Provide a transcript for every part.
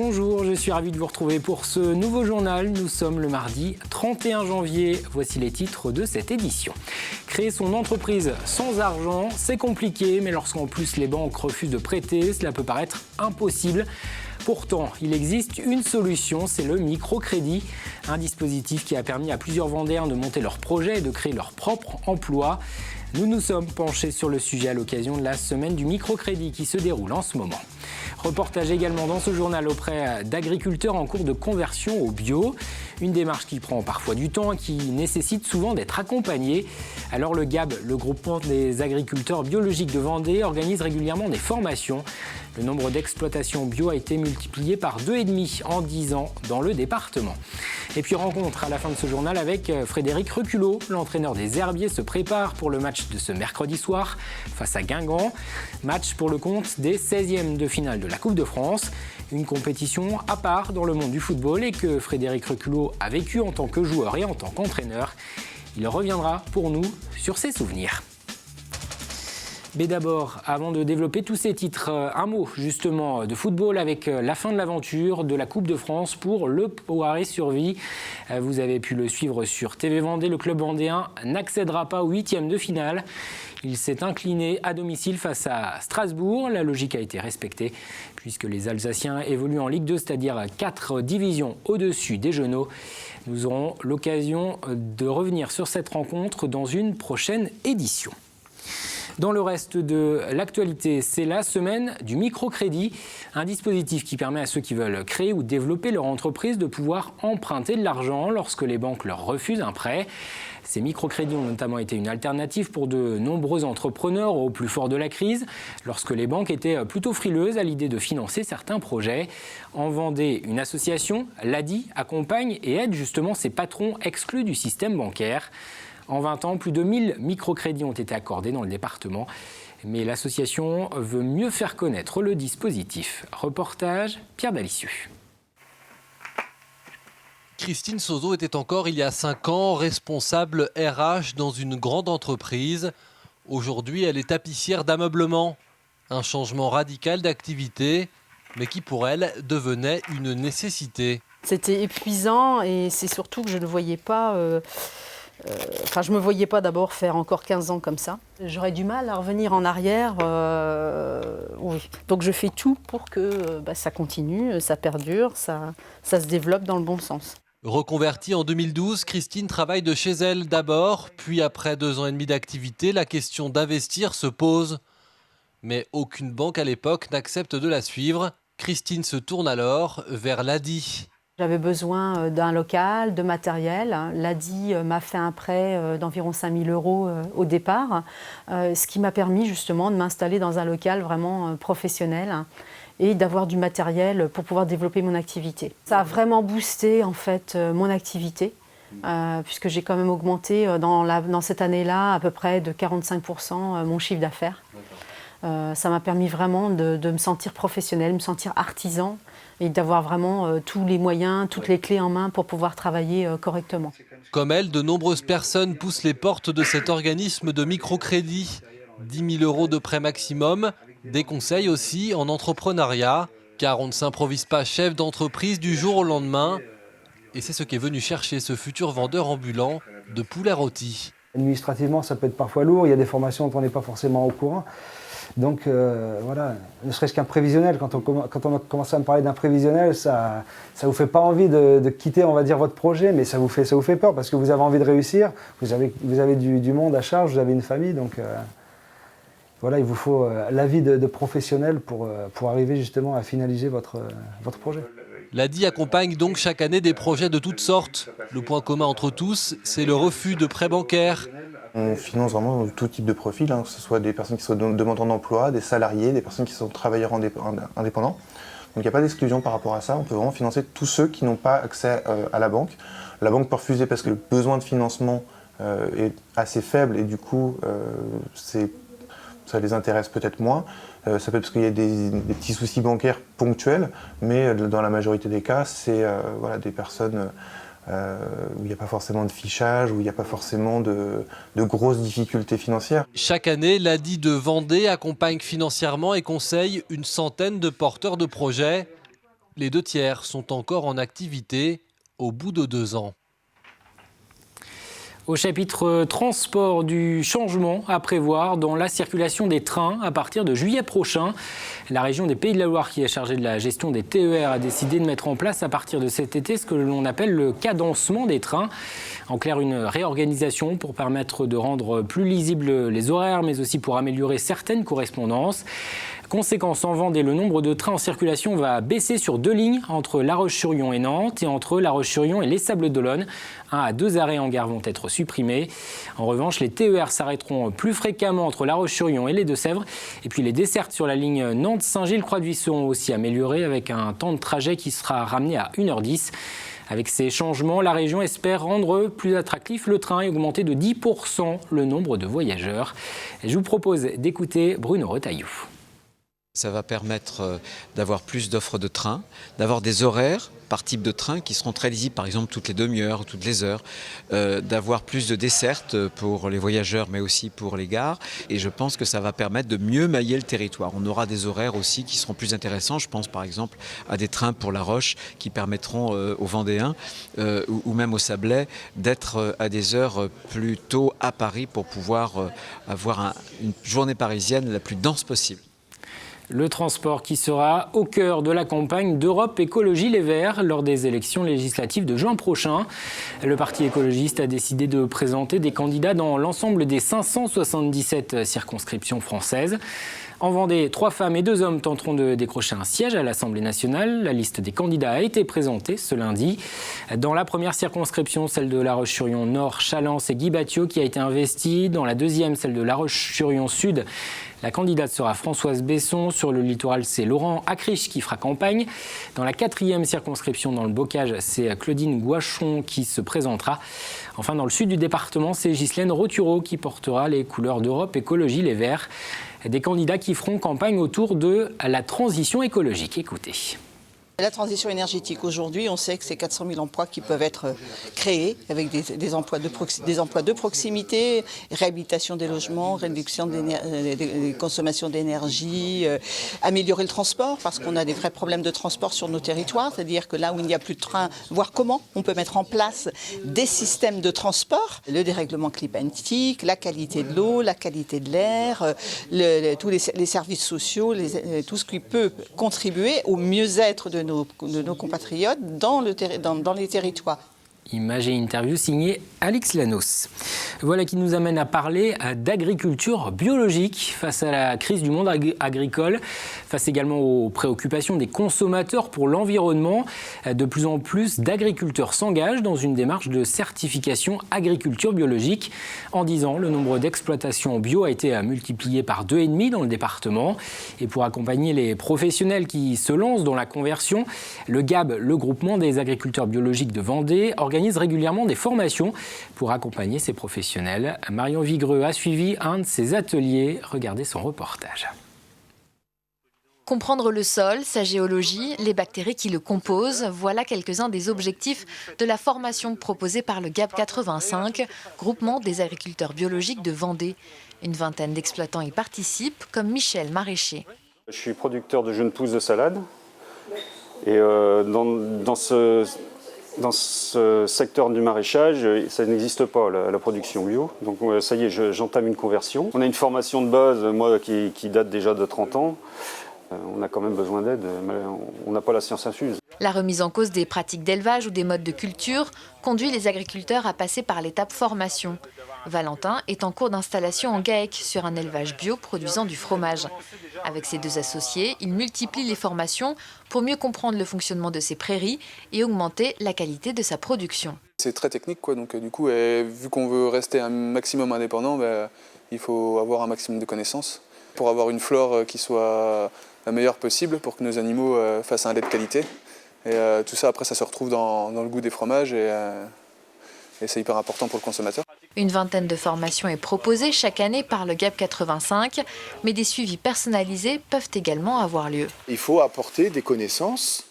Bonjour, je suis ravi de vous retrouver pour ce nouveau journal. Nous sommes le mardi 31 janvier. Voici les titres de cette édition. Créer son entreprise sans argent, c'est compliqué, mais lorsqu'en plus les banques refusent de prêter, cela peut paraître impossible. Pourtant, il existe une solution, c'est le microcrédit, un dispositif qui a permis à plusieurs Vendéens de monter leur projet et de créer leur propre emploi. Nous nous sommes penchés sur le sujet à l'occasion de la semaine du microcrédit qui se déroule en ce moment. Reportage également dans ce journal auprès d'agriculteurs en cours de conversion au bio. Une démarche qui prend parfois du temps et qui nécessite souvent d'être accompagnée. Alors le GAB, le groupement des agriculteurs biologiques de Vendée, organise régulièrement des formations. Le nombre d'exploitations bio a été multiplié par 2,5 en 10 ans dans le département. Et puis rencontre à la fin de ce journal avec Frédéric Reculot. L'entraîneur des Herbiers se prépare pour le match de ce mercredi soir face à Guingamp. Match pour le compte des 16e de finale de la Coupe de France. Une compétition à part dans le monde du football et que Frédéric Reculot a vécu en tant que joueur et en tant qu'entraîneur. Il reviendra pour nous sur ses souvenirs. Mais d'abord, avant de développer tous ces titres, un mot justement de football avec la fin de l'aventure de la Coupe de France pour le Poiré Survie. Vous avez pu le suivre sur TV Vendée. Le club vendéen n'accédera pas au 8e de finale. Il s'est incliné à domicile face à Strasbourg. La logique a été respectée puisque les Alsaciens évoluent en Ligue 2, c'est-à-dire 4 divisions au-dessus des Genoux. Nous aurons l'occasion de revenir sur cette rencontre dans une prochaine édition. Dans le reste de l'actualité, c'est la semaine du microcrédit, un dispositif qui permet à ceux qui veulent créer ou développer leur entreprise de pouvoir emprunter de l'argent lorsque les banques leur refusent un prêt. Ces microcrédits ont notamment été une alternative pour de nombreux entrepreneurs au plus fort de la crise, lorsque les banques étaient plutôt frileuses à l'idée de financer certains projets. En Vendée, une association, l'ADI, accompagne et aide justement ces patrons exclus du système bancaire. En 20 ans, plus de 1000 microcrédits ont été accordés dans le département. Mais l'association veut mieux faire connaître le dispositif. Reportage, Pierre Dalissieux. Christine Sozo était encore, il y a 5 ans, responsable RH dans une grande entreprise. Aujourd'hui, elle est tapissière d'ameublement. Un changement radical d'activité, mais qui pour elle devenait une nécessité. C'était épuisant et c'est surtout que je ne voyais pas... je ne me voyais pas d'abord faire encore 15 ans comme ça. J'aurais du mal à revenir en arrière. Oui. Donc je fais tout pour que ça continue, ça perdure, ça se développe dans le bon sens. Reconvertie en 2012, Christine travaille de chez elle d'abord, puis après 2 ans et demi d'activité, la question d'investir se pose. Mais aucune banque à l'époque n'accepte de la suivre. Christine se tourne alors vers l'ADI. J'avais besoin d'un local, de matériel. L'ADI m'a fait un prêt d'environ 5 000 € au départ, ce qui m'a permis justement de m'installer dans un local vraiment professionnel et d'avoir du matériel pour pouvoir développer mon activité. Ça a vraiment boosté en fait mon activité, puisque j'ai quand même augmenté dans cette année-là à peu près de 45% mon chiffre d'affaires. Ça m'a permis vraiment de me sentir professionnelle, me sentir artisan, et d'avoir vraiment tous les moyens, toutes les clés en main pour pouvoir travailler correctement. Comme elle, de nombreuses personnes poussent les portes de cet organisme de microcrédit. 10 000 € de prêt maximum, des conseils aussi en entrepreneuriat, car on ne s'improvise pas chef d'entreprise du jour au lendemain. Et c'est ce qu'est venu chercher ce futur vendeur ambulant de poulets rôtis. Administrativement, ça peut être parfois lourd, il y a des formations dont on n'est pas forcément au courant. Donc voilà, ne serait-ce qu'un prévisionnel, quand on a commencé à me parler d'un prévisionnel, ça ne vous fait pas envie de quitter, on va dire, votre projet, mais ça vous fait peur parce que vous avez envie de réussir, vous avez du monde à charge, vous avez une famille, donc voilà, il vous faut l'avis de professionnels pour arriver justement à finaliser votre projet. L'ADI accompagne donc chaque année des projets de toutes sortes. Le point commun entre tous, c'est le refus de prêts bancaires. On finance vraiment tout type de profil, que ce soit des personnes qui sont demandeurs d'emploi, des salariés, des personnes qui sont travailleurs indépendants. Donc il n'y a pas d'exclusion par rapport à ça, on peut vraiment financer tous ceux qui n'ont pas accès à la banque. La banque peut refuser parce que le besoin de financement est assez faible et du coup ça les intéresse peut-être moins. Ça peut être parce qu'il y a des petits soucis bancaires ponctuels, mais dans la majorité des cas, c'est des personnes où il n'y a pas forcément de fichage, où il n'y a pas forcément de grosses difficultés financières. Chaque année, l'ADI de Vendée accompagne financièrement et conseille une centaine de porteurs de projets. Les 2 tiers sont encore en activité au bout de 2 ans. Au chapitre transport, du changement à prévoir dans la circulation des trains à partir de juillet prochain. La région des Pays de la Loire, qui est chargée de la gestion des TER, a décidé de mettre en place à partir de cet été ce que l'on appelle le cadencement des trains. En clair, une réorganisation pour permettre de rendre plus lisibles les horaires, mais aussi pour améliorer certaines correspondances. Conséquence, en Vendée, le nombre de trains en circulation va baisser sur 2 lignes entre La Roche-sur-Yon et Nantes et entre La Roche-sur-Yon et les Sables-d'Olonne. 1 à 2 arrêts en gare vont être supprimés. En revanche, les TER s'arrêteront plus fréquemment entre La Roche-sur-Yon et les Deux-Sèvres. Et puis les dessertes sur la ligne Nantes-Saint-Gilles-Croix-de-Vie seront aussi améliorées avec un temps de trajet qui sera ramené à 1h10. Avec ces changements, la région espère rendre plus attractif le train et augmenter de 10% le nombre de voyageurs. Et je vous propose d'écouter Bruno Retailleau. Ça va permettre d'avoir plus d'offres de trains, d'avoir des horaires par type de train qui seront très lisibles, par exemple toutes les demi-heures, toutes les heures, d'avoir plus de dessertes pour les voyageurs mais aussi pour les gares. Et je pense que ça va permettre de mieux mailler le territoire. On aura des horaires aussi qui seront plus intéressants. Je pense par exemple à des trains pour La Roche qui permettront aux Vendéens ou même aux Sablais d'être à des heures plus tôt à Paris pour pouvoir avoir une journée parisienne la plus dense possible. Le transport qui sera au cœur de la campagne d'Europe Écologie Les Verts lors des élections législatives de juin prochain. Le parti écologiste a décidé de présenter des candidats dans l'ensemble des 577 circonscriptions françaises. En Vendée, 3 femmes et 2 hommes tenteront de décrocher un siège à l'Assemblée nationale. La liste des candidats a été présentée ce lundi. Dans la première circonscription, celle de La Roche-sur-Yon Nord, Challans et Guy Battiot qui a été investie. Dans la deuxième, celle de La Roche-sur-Yon Sud, la candidate sera Françoise Besson. Sur le littoral, c'est Laurent Acriche qui fera campagne. Dans la quatrième circonscription, dans le Bocage, c'est Claudine Gouachon qui se présentera. Enfin, dans le sud du département, c'est Ghislaine Rothureau qui portera les couleurs d'Europe Écologie Les Verts. Des candidats qui feront campagne autour de la transition écologique. Écoutez. La transition énergétique, aujourd'hui, on sait que c'est 400 000 emplois qui peuvent être créés avec des emplois de proximité, réhabilitation des logements, réduction des consommations d'énergie, améliorer le transport, parce qu'on a des vrais problèmes de transport sur nos territoires, c'est-à-dire que là où il n'y a plus de train, voir comment on peut mettre en place des systèmes de transport, le dérèglement climatique, la qualité de l'eau, la qualité de l'air, tous les services sociaux, tout ce qui peut contribuer au mieux-être de nos compatriotes dans les territoires. Image et interview signée Alix Lanos. Voilà qui nous amène à parler d'agriculture biologique face à la crise du monde agricole, face également aux préoccupations des consommateurs pour l'environnement. De plus en plus d'agriculteurs s'engagent dans une démarche de certification agriculture biologique. En 10 ans, le nombre d'exploitations bio a été multiplié par 2,5 dans le département. Et pour accompagner les professionnels qui se lancent dans la conversion, le GAB, le groupement des agriculteurs biologiques de Vendée, organise régulièrement des formations pour accompagner ces professionnels. Marion Vigreux a suivi un de ces ateliers. Regardez son reportage. Comprendre le sol, sa géologie, les bactéries qui le composent, voilà quelques-uns des objectifs de la formation proposée par le GAB 85, groupement des agriculteurs biologiques de Vendée. Une vingtaine d'exploitants y participent, comme Michel Maraîcher. Je suis producteur de jeunes pousses de salade et dans ce secteur du maraîchage, ça n'existe pas, la production bio. Donc ça y est, j'entame une conversion. On a une formation de base, moi, qui date déjà de 30 ans. On a quand même besoin d'aide, mais on n'a pas la science infuse. La remise en cause des pratiques d'élevage ou des modes de culture conduit les agriculteurs à passer par l'étape formation. Valentin est en cours d'installation en GAEC sur un élevage bio produisant du fromage. Avec ses 2 associés, il multiplie les formations pour mieux comprendre le fonctionnement de ses prairies et augmenter la qualité de sa production. C'est très technique, quoi. Donc du coup, vu qu'on veut rester un maximum indépendant, il faut avoir un maximum de connaissances pour avoir une flore qui soit la meilleure possible pour que nos animaux fassent un lait de qualité. Et tout ça, après, ça se retrouve dans le goût des fromages et c'est hyper important pour le consommateur. Une vingtaine de formations est proposée chaque année par le GAB 85, mais des suivis personnalisés peuvent également avoir lieu. Il faut apporter des connaissances,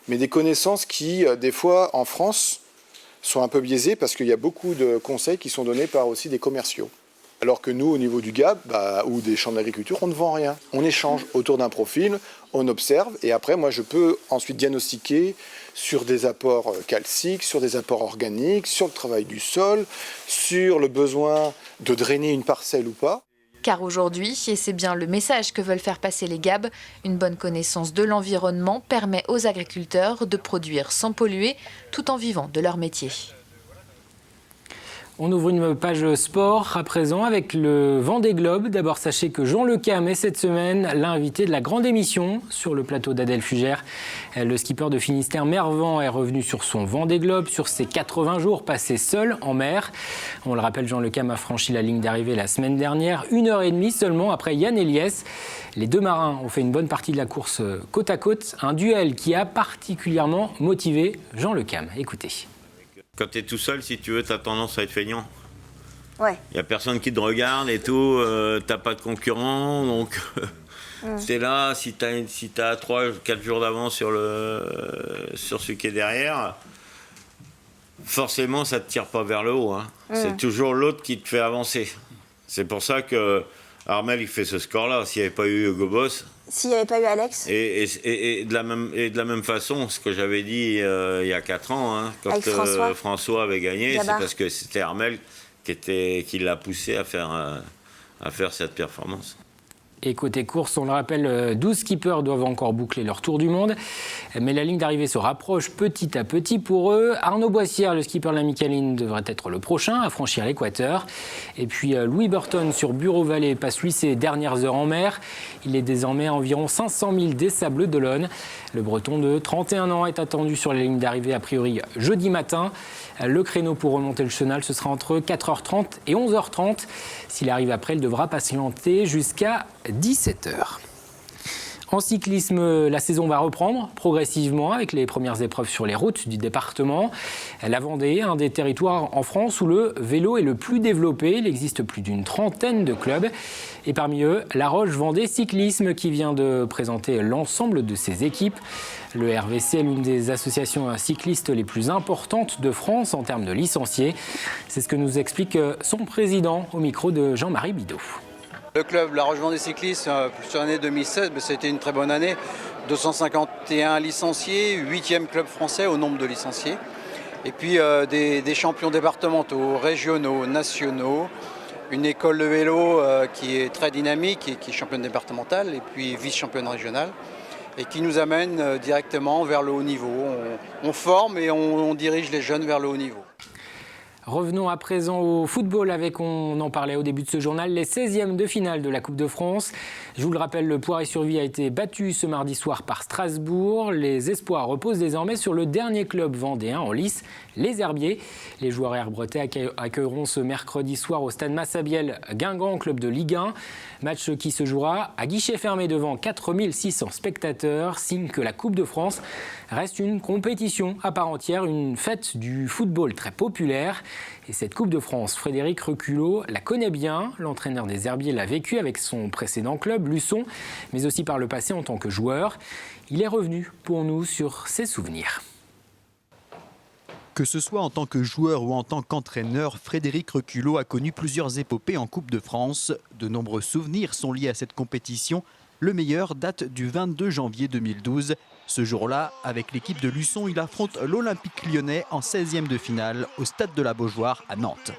mais des connaissances qui, des fois, en France, sont un peu biaisées parce qu'il y a beaucoup de conseils qui sont donnés par aussi des commerciaux. Alors que nous, au niveau du GAB ou des chambres d'agriculture, on ne vend rien. On échange autour d'un profil, on observe et après, moi, je peux ensuite diagnostiquer sur des apports calciques, sur des apports organiques, sur le travail du sol, sur le besoin de drainer une parcelle ou pas. Car aujourd'hui, et c'est bien le message que veulent faire passer les GAB, une bonne connaissance de l'environnement permet aux agriculteurs de produire sans polluer tout en vivant de leur métier. On ouvre une page sport à présent avec le Vendée Globe. D'abord, sachez que Jean Lecam est cette semaine l'invité de la grande émission sur le plateau d'Adèle Fugère. Le skipper de Finistère Mervan est revenu sur son Vendée Globe, sur ses 80 jours passés seul en mer. On le rappelle, Jean Lecam a franchi la ligne d'arrivée la semaine dernière, 1h30 seulement après Yann Eliès. Les deux marins ont fait une bonne partie de la course côte à côte, un duel qui a particulièrement motivé Jean Lecam. Écoutez. Quand tu es tout seul, si tu veux, tu as tendance à être feignant. Ouais. Il n'y a personne qui te regarde et tout, t'as pas de concurrent, donc c'est là, si tu as 3-4 jours d'avance sur celui qui est derrière, forcément ça te tire pas vers le haut. Hein. C'est toujours l'autre qui te fait avancer. C'est pour ça que Armel il fait ce score-là. S'il n'y avait pas eu Hugo Boss... S'il n'y avait pas eu Alex. Et de la même façon, ce que j'avais dit il y a 4 ans, hein, quand François avait gagné, c'est parce que c'était Armel qui l'a poussé à faire cette performance. Et côté course, on le rappelle, 12 skippers doivent encore boucler leur tour du monde. Mais la ligne d'arrivée se rapproche petit à petit pour eux. Arnaud Boissière, le skipper de la Michaeline, devrait être le prochain à franchir l'équateur. Et puis Louis Burton sur Bureau-Vallée passe lui ses dernières heures en mer. Il est désormais à environ 500 000 des Sables d'Olonne. Le Breton de 31 ans est attendu sur la ligne d'arrivée a priori jeudi matin. Le créneau pour remonter le chenal, ce sera entre 4h30 et 11h30. S'il arrive après, il devra patienter jusqu'à 17h. En cyclisme, la saison va reprendre progressivement avec les premières épreuves sur les routes du département. La Vendée, un des territoires en France où le vélo est le plus développé. Il existe plus d'une trentaine de clubs. Et parmi eux, la Roche Vendée Cyclisme qui vient de présenter l'ensemble de ses équipes. Le RVC est l'une des associations cyclistes les plus importantes de France en termes de licenciés. C'est ce que nous explique son président au micro de Jean-Marie Bidot. Le club La Roche Vendée Cyclisme, sur l'année 2016, c'était une très bonne année. 251 licenciés, 8e club français au nombre de licenciés. Et puis des champions départementaux, régionaux, nationaux. Une école de vélo qui est très dynamique et qui est championne départementale et puis vice-championne régionale. Et qui nous amène directement vers le haut niveau. On forme et on dirige les jeunes vers le haut niveau. Revenons à présent au football avec, on en parlait au début de ce journal, les 16e de finale de la Coupe de France. Je vous le rappelle, le Poiré-sur-Vie a été battu ce mardi soir par Strasbourg. Les espoirs reposent désormais sur le dernier club vendéen en lice, les Herbiers. Les joueurs herbretais accueilleront ce mercredi soir au stade Massabielle Guingamp, club de Ligue 1. Match qui se jouera à guichet fermé devant 4600 spectateurs, signe que la Coupe de France reste une compétition à part entière, une fête du football très populaire. Et cette Coupe de France, Frédéric Reculot la connaît bien. L'entraîneur des Herbiers l'a vécu avec son précédent club, Luçon, mais aussi par le passé en tant que joueur. Il est revenu pour nous sur ses souvenirs. Que ce soit en tant que joueur ou en tant qu'entraîneur, Frédéric Reculot a connu plusieurs épopées en Coupe de France. De nombreux souvenirs sont liés à cette compétition. Le meilleur date du 22 janvier 2012. Ce jour-là, avec l'équipe de Luçon, il affronte l'Olympique lyonnais en 16e de finale au stade de la Beaujoire à Nantes.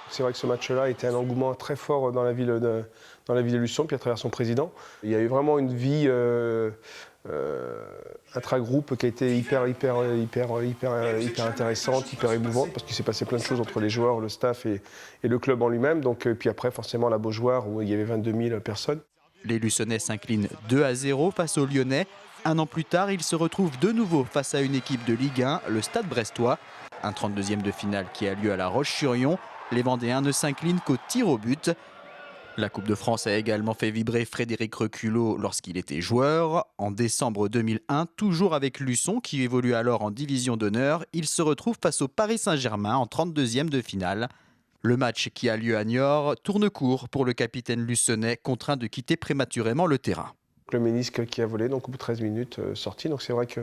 C'est vrai que ce match-là était un engouement très fort dans la ville de Luçon, puis à travers son président. Il y a eu vraiment une vie intra-groupe qui a été hyper intéressante, hyper émouvante, parce qu'il s'est passé plein de choses entre les joueurs, le staff et le club en lui-même. Donc, puis après, forcément, la Beaujoire, où il y avait 22 000 personnes. Les Luçonnais s'inclinent 2-0 face aux Lyonnais. Un an plus tard, ils se retrouvent de nouveau face à une équipe de Ligue 1, le Stade Brestois. Un 32e de finale qui a lieu à La Roche-sur-Yon. Les Vendéens ne s'inclinent qu'au tir au but. La Coupe de France a également fait vibrer Frédéric Reculot lorsqu'il était joueur. En décembre 2001, toujours avec Luçon, qui évolue alors en division d'honneur, il se retrouve face au Paris Saint-Germain en 32e de finale. Le match qui a lieu à Niort tourne court pour le capitaine luçonnais, contraint de quitter prématurément le terrain. Le ménisque qui a volé, donc au bout de 13 minutes sorti. Donc c'est vrai que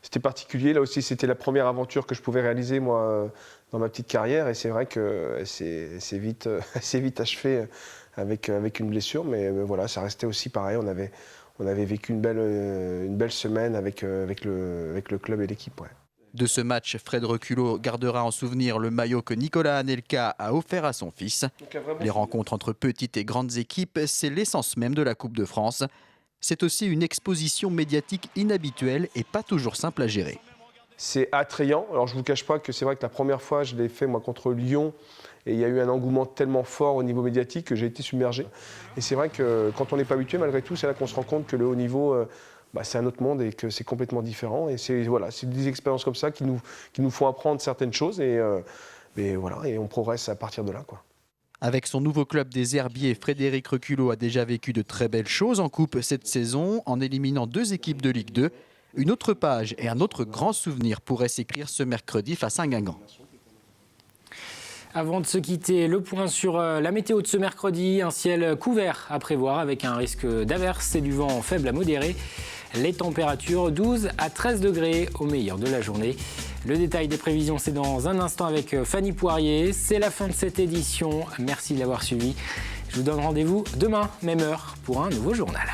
c'était particulier. Là aussi, c'était la première aventure que je pouvais réaliser, moi, dans ma petite carrière. Et c'est vrai que c'est vite achevé avec une blessure. Mais voilà, ça restait aussi pareil. On avait vécu une belle semaine avec le club et l'équipe. Ouais. De ce match, Fred Reculot gardera en souvenir le maillot que Nicolas Anelka a offert à son fils. Les rencontres entre petites et grandes équipes, c'est l'essence même de la Coupe de France. C'est aussi une exposition médiatique inhabituelle et pas toujours simple à gérer. C'est attrayant. Alors je ne vous cache pas que c'est vrai que la première fois, je l'ai fait moi contre Lyon et il y a eu un engouement tellement fort au niveau médiatique que j'ai été submergé. Et c'est vrai que quand on n'est pas habitué, malgré tout, c'est là qu'on se rend compte que le haut niveau, c'est un autre monde et que c'est complètement différent. Et c'est des expériences comme ça qui nous font apprendre certaines choses et on progresse à partir de là, quoi. Avec son nouveau club des Herbiers, Frédéric Reculot a déjà vécu de très belles choses en coupe cette saison en éliminant 2 équipes de Ligue 2. Une autre page et un autre grand souvenir pourraient s'écrire ce mercredi face à Guingamp. Avant de se quitter, le point sur la météo de ce mercredi. Un ciel couvert à prévoir avec un risque d'averse et du vent faible à modéré. Les températures 12 à 13 degrés au meilleur de la journée. Le détail des prévisions, c'est dans un instant avec Fanny Poirier. C'est la fin de cette édition. Merci de l'avoir suivi. Je vous donne rendez-vous demain, même heure, pour un nouveau journal.